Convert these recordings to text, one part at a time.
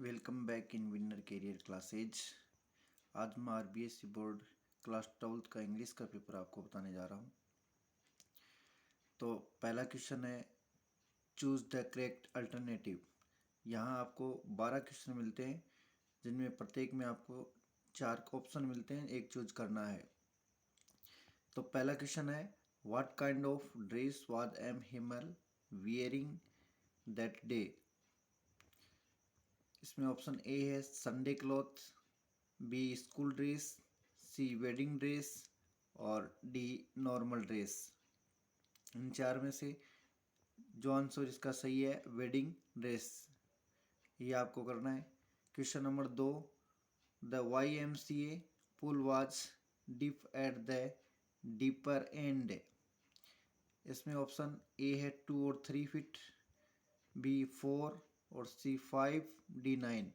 Welcome back in winner career classes. आज मैं RBSC board class 12th का English का पेपर आपको बताने जा रहा हूँ। तो पहला क्वेश्चन है, चूज द करेक्ट अल्टरनेटिव। यहाँ आपको 12 क्वेश्चन मिलते हैं, जिनमें प्रत्येक में आपको 4 ऑप्शन मिलते हैं, एक चूज करना है। तो पहला क्वेश्चन है, what kind of dress was M Hamel wearing that day. इसमें ऑप्शन ए है Sunday cloth, b school dress, c wedding dress और डी नॉर्मल ड्रेस। इन चार में से जो आंसर इसका सही है वेडिंग ड्रेस, ये आपको करना है। Question number 2, the YMCA pool was deep at the deeper end. इसमें ऑप्शन ए है 2 और 3 फीट, बी 4 और सी 5, डी 9।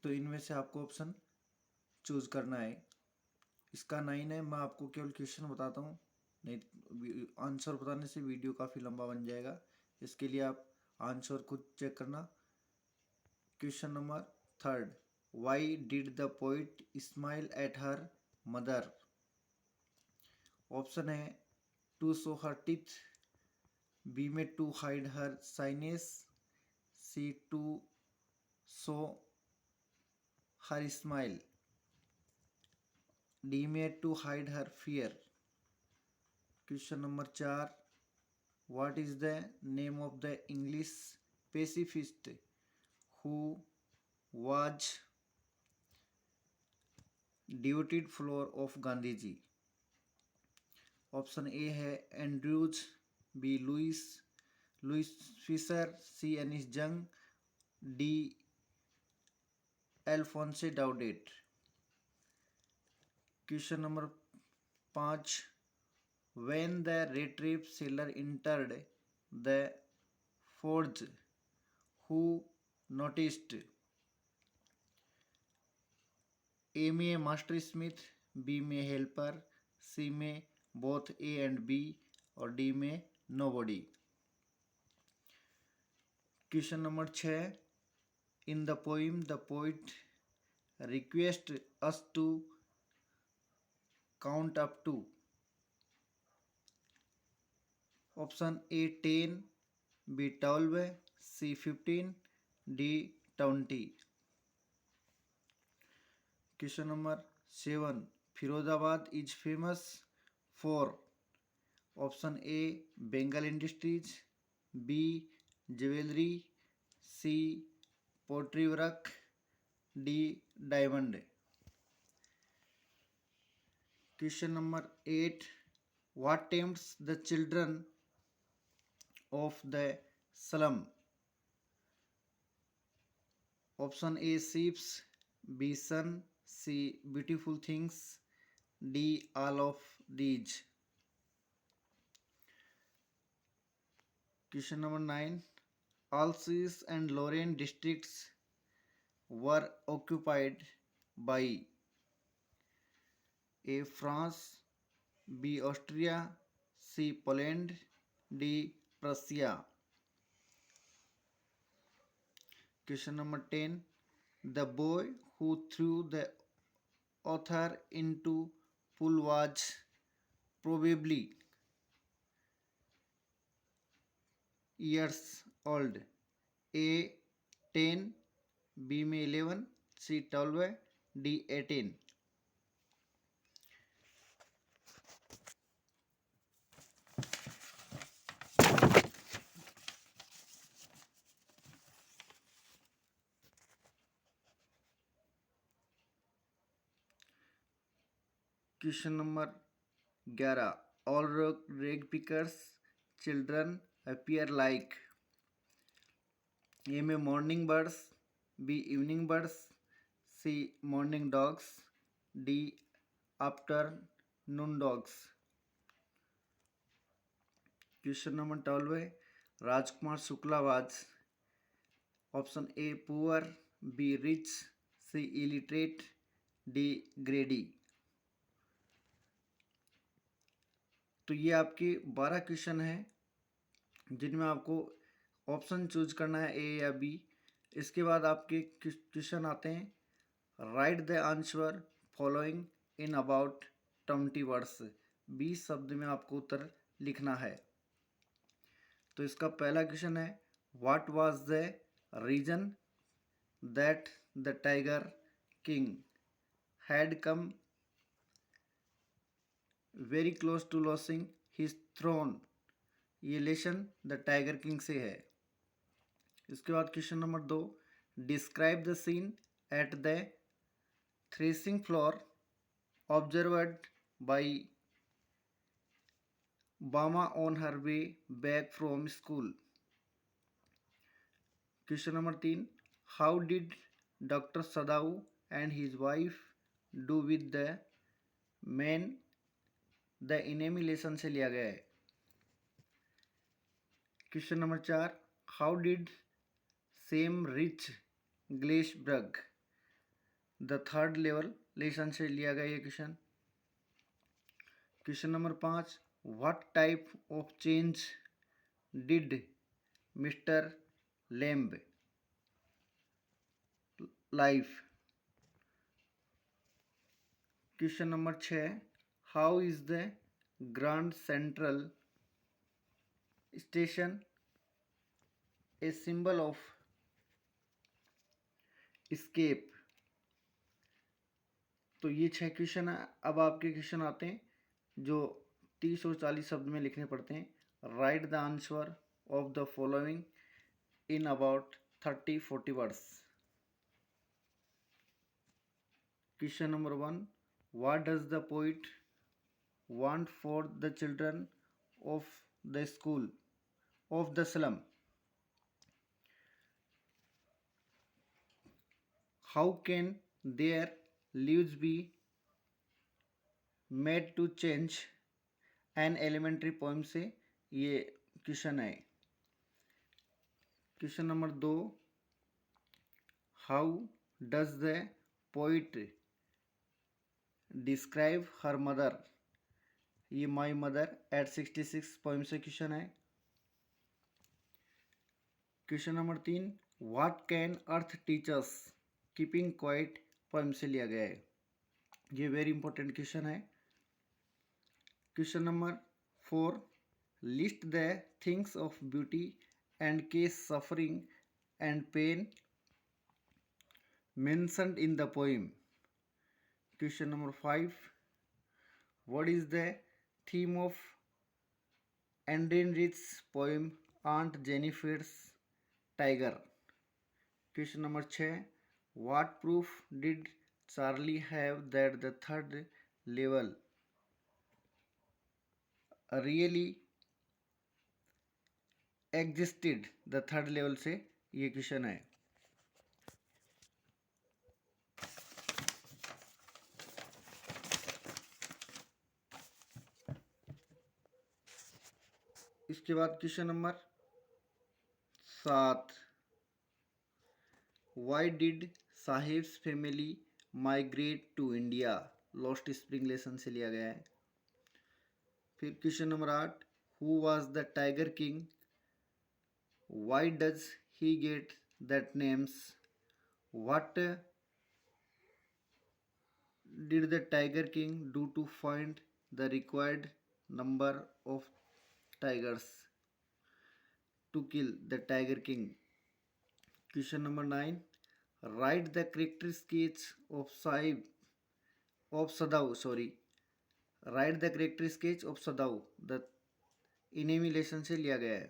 तो इनमें से आपको ऑप्शन चूज करना है। इसका 9 है। मैं आपको केवल क्वेश्चन बताता हूँ, नहीं आंसर बताने से वीडियो काफ़ी लंबा बन जाएगा। इसके लिए आप आंसर खुद चेक करना। Question number 3, why did the poet smile at her mother. Option है to show her teeth, b में to hide her shyness, c to show her smile, d में to hide her fear. Question number 4, what is the name of the English pacifist who was devoted follower of Gandhi ji. Option ए है Andrews, b Louis Fischer, c Anees Jung, d Alphonse Daudet. Question number 5, when the retrieve sailor entered the forge who noticed। A में master Smith, b में helper, c में both a and b और d में nobody. Question number 6, in the poem the poet request us to count up to. Option a 10, b 12, c 15, d 20। Question number 7, Firozabad is famous for. Option a bangle industries, b jewellery, c pottery work, d diamond. Question number 8, what tempts the children of the slum. Option A sheeps, B sun, C beautiful things, D all of these. Question number 9, Alsace and Lorraine districts were occupied by A France, B Austria, C Poland, D Prussia। Question number 10, the boy who threw the author into pool was probably years old। A 10, B में 11, C 12, D 18। Question number 11, all rag pickers children appear like. A में morning birds, b evening birds, c morning dogs, d afternoon dogs. Question number 12, Rajkumar Shukla was. Option a poor, b rich, c illiterate, d greedy. तो ये आपके 12 question हैं, जिनमें आपको option choose करना है ए या बी। इसके बाद आपके क्वेश्चन आते हैं। Write the answer following in about 20 words. 20 शब्द में आपको उत्तर लिखना है। तो इसका पहला क्वेश्चन है, what was the reason that the tiger king had come very close to losing his throne. ये लेशन द टाइगर किंग से है। इसके बाद question number 2, describe the scene at the threshing floor observed by Bama on her way back from school. Question number 3, how did doctor Sadao and his wife do with the man the enemy lesson से लिया गया है। Question number 4, how did Sam reach Galesburg the third level lesson से लिया गया ये question. Question number 5, what type of change did mister Lamb life. Question number 6, how is the Grand Central station a symbol of escape. तो ये 6 question है। अब आपके question आते हैं जो 30 और 40 शब्द में लिखने पड़ते हैं। Write the answer of the following in about 30-40 words. Question number 1, what does the poet want for the children of the school of the slum. How can their lives be made to change an elementary poem से ये question है। Question number 2, how does the poet describe her mother. ये my mother at 66 poem से question है। Question number 3, what can earth teachers keeping quiet poem से लिया गया है। ये वेरी इंपॉर्टेंट क्वेश्चन है। Question number 4, list the things of beauty and case suffering and pain mentioned in the poem. Question number 5, what is the theme of Andrenrich's poem Aunt Jennifer's Tiger? Question number 6, what proof did Charlie have that the third level really existed? The third level से ये question है। इसके बाद question number 7, why did Saheb's family migrate to India. Lost spring lesson से लिया गया है। फिर question number 8, who was the tiger king, why does he get that names, what did the tiger king do to find the required number of tigers to kill the tiger king. Question number 9, write the character sketch of Sadao. Write the character sketch of Sadao. The enemy lesson से लिया गया है।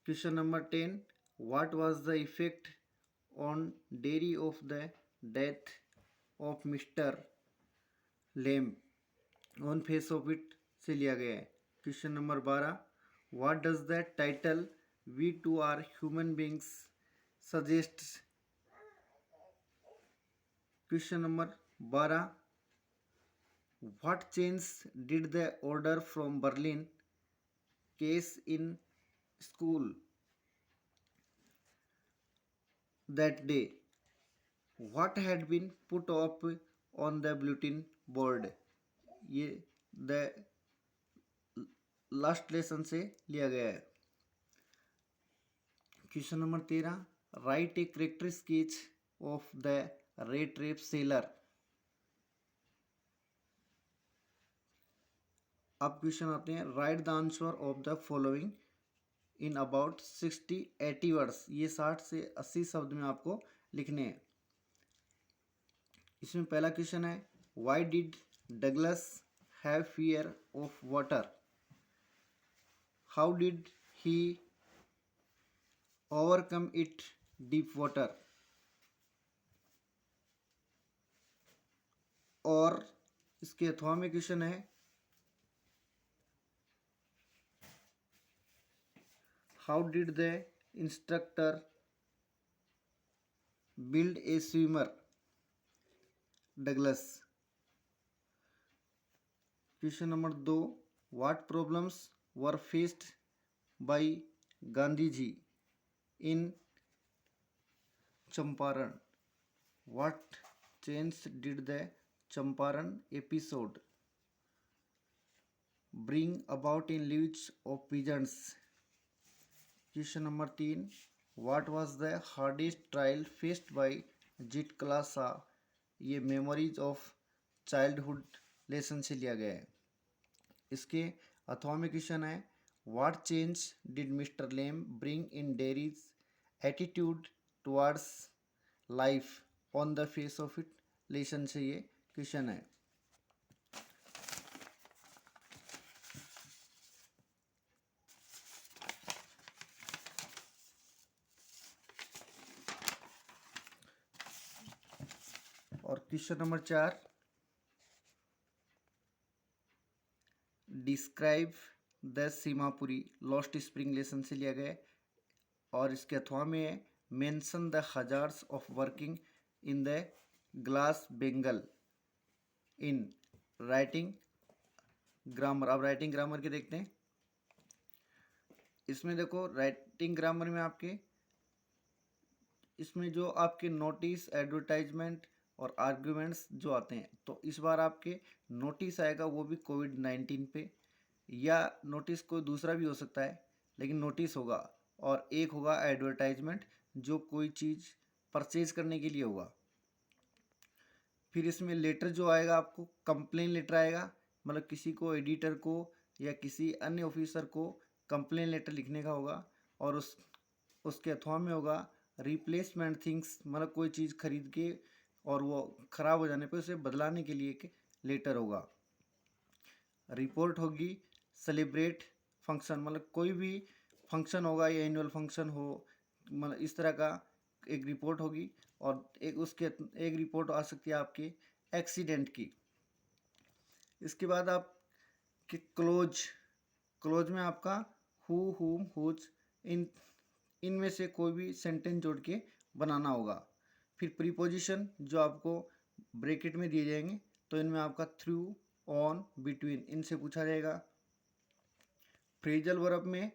Question number 10, what was the effect on dairy of the death of Mr. Lamb on face of it से लिया गया है। Question number 12, what does the title we too are human beings suggest. Question number 12, what change did the order from Berlin cause in school that day, what had been put up on the bulletin board. ये the last lesson से लिया गया है। Question number 13, write a character sketch of the red tape seller. अब question आते हैं, write the answer of the following in about 60-80 words. ये 60 से 80 शब्द में आपको लिखने हैं। इसमें पहला क्वेश्चन है, why did Douglas have fear of water? How did he overcome it deep water? और इसके अथवा में क्वेश्चन है, how did the instructor build a swimmer Douglas? Question number 2, what problems were faced by Gandhi ji in Champaran? What change did the Champaran episode bring about in lives of peasants? Question number 3, what was the hardest trial faced by Jit Kalasa? ये memories of childhood lesson से लिया गया है। इसके अथवा में question है, what change did mister lame bring in dairies attitude towards life on the face of it lesson से ये क्वेश्चन है। और question number 4, describe the Seemapuri lost spring lesson से लिया गया है। और इसके अथवा में है, mention the hazards of working in the glass Bengal in writing grammar. अब राइटिंग ग्रामर के देखते हैं। इसमें देखो, राइटिंग ग्रामर में आपके इसमें जो आपके नोटिस, एडवर्टाइजमेंट और आर्ग्यूमेंट्स जो आते हैं, तो इस बार आपके नोटिस आएगा, वो भी कोविड-19 पे, या नोटिस कोई दूसरा भी हो सकता है, लेकिन नोटिस होगा। और एक होगा एडवर्टाइजमेंट, जो कोई चीज़ परचेज करने के लिए होगा। फिर इसमें लेटर जो आएगा आपको, कंप्लेन लेटर आएगा, मतलब किसी को, एडिटर को या किसी अन्य ऑफिसर को कंप्लेन लेटर लिखने का होगा। और उसके अथवा में होगा रिप्लेसमेंट थिंग्स, मतलब कोई चीज़ खरीद के और वो ख़राब हो जाने पे उसे बदलाने के लिए एक लेटर होगा। रिपोर्ट होगी सेलिब्रेट फंक्शन, मतलब कोई भी फंक्शन होगा या एनुअल फंक्शन हो, मतलब इस तरह का एक रिपोर्ट होगी। और एक रिपोर्ट आ सकती है आपके एक्सीडेंट की। इसके बाद आप कि क्लोज में आपका हु, हुम, हुज, इनमें से कोई भी सेंटेंस जोड़ के बनाना होगा। फिर प्रीपोजिशन जो आपको ब्रैकेट में दिए जाएंगे, तो इनमें आपका थ्रू, ऑन, बिटवीन, इनसे पूछा जाएगा। फ्रेजल वर्ब में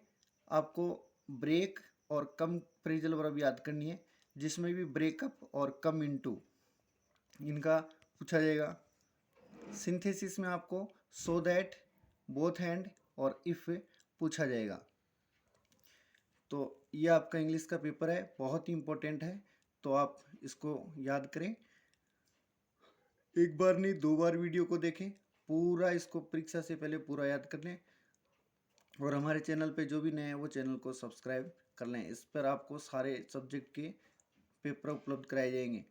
आपको ब्रेक और कम फ्रेजल वर्ब याद करनी है, जिसमें भी ब्रेकअप और कम इनटू, इनका पूछा जाएगा। सिंथेसिस में आपको सो दैट, बोथ हैंड और इफ पूछा जाएगा। तो ये आपका इंग्लिश का पेपर है, बहुत ही इम्पोर्टेंट है, तो आप इसको याद करें। एक बार नहीं, 2 बार वीडियो को देखें, पूरा इसको परीक्षा से पहले पूरा याद कर लें। और हमारे चैनल पे जो भी नए हैं वो चैनल को सब्सक्राइब कर लें। इस पर आपको सारे सब्जेक्ट के पेपर उपलब्ध कराए जाएंगे।